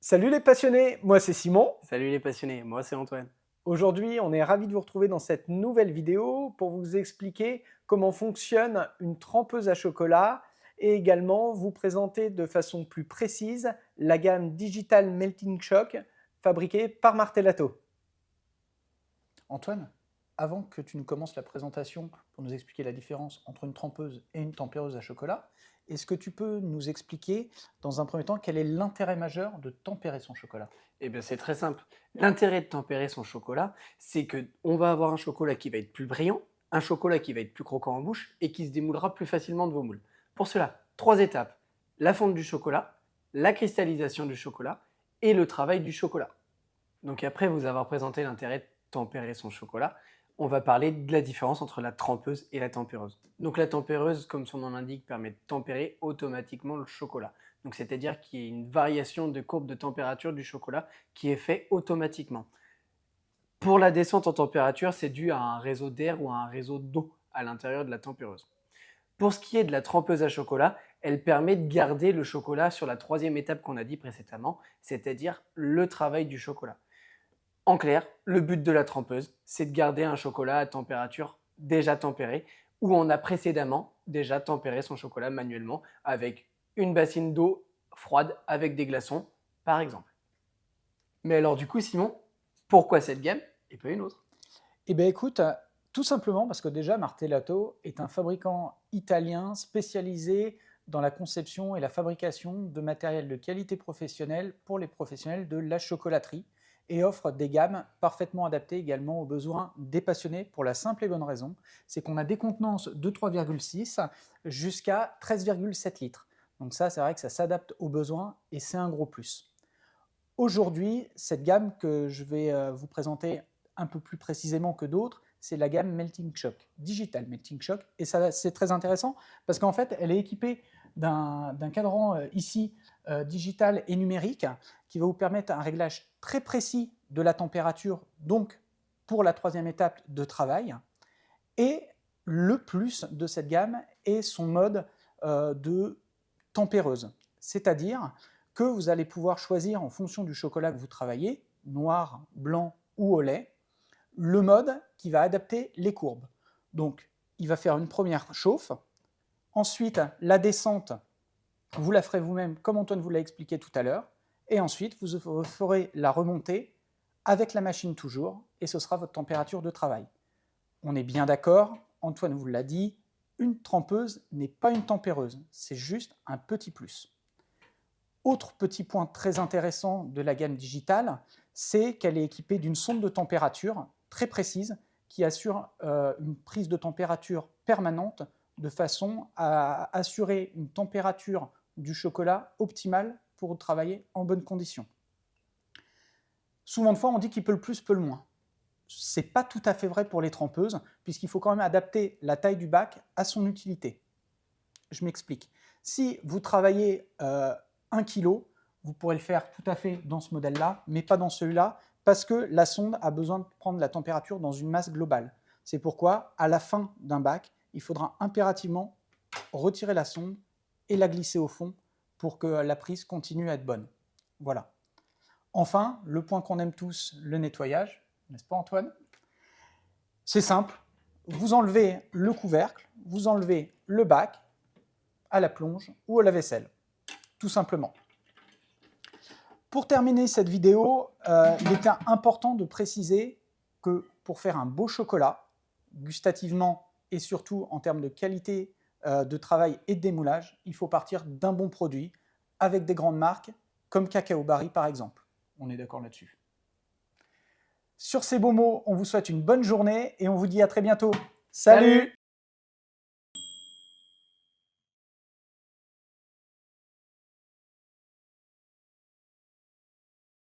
Salut les passionnés, moi c'est Simon. Salut les passionnés, moi c'est Antoine. Aujourd'hui, on est ravis de vous retrouver dans cette nouvelle vidéo pour vous expliquer comment fonctionne une trempeuse à chocolat et également vous présenter de façon plus précise la gamme Digital Melting Choc fabriquée par Martellato. Antoine, avant que tu nous commences la présentation pour nous expliquer la différence entre une trempeuse et une tempéreuse à chocolat, est-ce que tu peux nous expliquer dans un premier temps quel est l'intérêt majeur de tempérer son chocolat? Eh bien c'est très simple. L'intérêt de tempérer son chocolat, c'est qu'on va avoir un chocolat qui va être plus brillant, un chocolat qui va être plus croquant en bouche et qui se démoulera plus facilement de vos moules. Pour cela, 3 étapes. La fonte du chocolat, la cristallisation du chocolat et le travail du chocolat. Donc après vous avoir présenté l'intérêt de tempérer son chocolat, on va parler de la différence entre la trempeuse et la tempéreuse. Donc la tempéreuse, comme son nom l'indique, permet de tempérer automatiquement le chocolat. Donc c'est-à-dire qu'il y a une variation de courbe de température du chocolat qui est fait automatiquement. Pour la descente en température, c'est dû à un réseau d'air ou à un réseau d'eau à l'intérieur de la tempéreuse. Pour ce qui est de la trempeuse à chocolat, elle permet de garder le chocolat sur la 3e étape qu'on a dit précédemment, c'est-à-dire le travail du chocolat. En clair, le but de la trempeuse, c'est de garder un chocolat à température déjà tempérée, où on a précédemment déjà tempéré son chocolat manuellement avec une bassine d'eau froide avec des glaçons, par exemple. Mais alors du coup, Simon, pourquoi cette gamme et pas une autre? Eh bien écoute, tout simplement parce que déjà Martellato est un fabricant italien spécialisé dans la conception et la fabrication de matériel de qualité professionnelle pour les professionnels de la chocolaterie et offre des gammes parfaitement adaptées également aux besoins des passionnés pour la simple et bonne raison, c'est qu'on a des contenances de 3,6 jusqu'à 13,7 litres. Donc ça, c'est vrai que ça s'adapte aux besoins et c'est un gros plus. Aujourd'hui, cette gamme que je vais vous présenter un peu plus précisément que d'autres, c'est la gamme Melting Choc, Digital Melting Choc. Et ça, c'est très intéressant parce qu'en fait, elle est équipée d'un cadran ici digital et numérique qui va vous permettre un réglage très précis de la température, donc pour la 3e étape de travail. Et le plus de cette gamme est son mode de tempéreuse, c'est-à-dire que vous allez pouvoir choisir en fonction du chocolat que vous travaillez, noir, blanc ou au lait, le mode qui va adapter les courbes. Donc, il va faire une première chauffe, ensuite la descente, vous la ferez vous-même comme Antoine vous l'a expliqué tout à l'heure, et ensuite vous ferez la remontée avec la machine toujours, et ce sera votre température de travail. On est bien d'accord, Antoine vous l'a dit, une trempeuse n'est pas une tempéreuse, c'est juste un petit plus. Autre petit point très intéressant de la gamme digitale, c'est qu'elle est équipée d'une sonde de température très précise qui assure une prise de température permanente de façon à assurer une température du chocolat optimale pour travailler en bonnes conditions. Souvent de fois, on dit qu'il peut le plus, peut le moins. Ce n'est pas tout à fait vrai pour les trempeuses, puisqu'il faut quand même adapter la taille du bac à son utilité. Je m'explique. Si vous travaillez 1 kg, vous pourrez le faire tout à fait dans ce modèle-là, mais pas dans celui-là, parce que la sonde a besoin de prendre la température dans une masse globale. C'est pourquoi, à la fin d'un bac, il faudra impérativement retirer la sonde et la glisser au fond pour que la prise continue à être bonne. Voilà. Enfin, le point qu'on aime tous, le nettoyage, n'est-ce pas Antoine? C'est simple, vous enlevez le couvercle, vous enlevez le bac à la plonge ou à la vaisselle, tout simplement. Pour terminer cette vidéo, il était important de préciser que pour faire un beau chocolat, gustativement et surtout en termes de qualité de travail et de démoulage, il faut partir d'un bon produit avec des grandes marques comme Cacao Barry par exemple. On est d'accord là-dessus. Sur ces beaux mots, on vous souhaite une bonne journée et on vous dit à très bientôt. Salut!